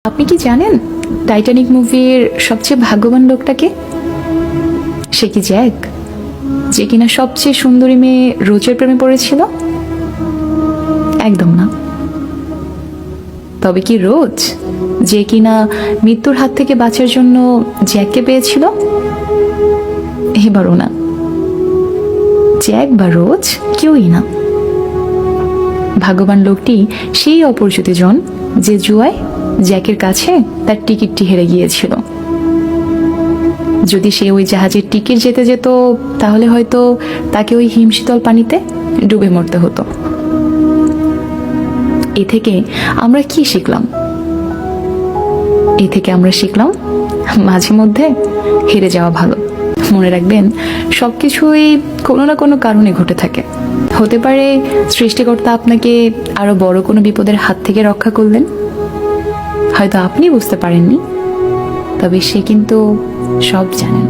আপনি কি জানেন টাইটানিক মুভির সবচেয়ে ভাগ্যবান লোকটাকে? সে কি জ্যাক, যে কিনা সবচেয়ে সুন্দরী মেয়ে রোজের প্রেমে পড়েছিল? একদম না। তবে কি রোজ, যে কিনা মৃত্যুর হাত থেকে বাঁচার জন্য জ্যাককে পেয়েছিল? এবারও না। জ্যাক বা রোজ কেউই না। ভাগ্যবান লোকটি সেই অপরিচিত জন যে জুয়ায় জ্যাকের কাছে তার টিকিটটি হেরে গিয়েছিল। যদি সে ওই জাহাজের টিকিট যেতে যেত, তাহলে হয়তো তাকে ওই হিমশীতল পানিতে ডুবে মরতে হতো। এ থেকে আমরা কি শিখলাম? আমরা শিখলাম মাঝে মধ্যে হেরে যাওয়া ভালো। মনে রাখবেন, সবকিছুই কোনো না কোনো কারণে ঘটে থাকে। হতে পারে সৃষ্টিকর্তা আপনাকে আরো বড় কোনো বিপদের হাত থেকে রক্ষা করলেন। হয়তো আপনি বুঝতে পারেননি, তবে সে কিন্তু সব জানেন।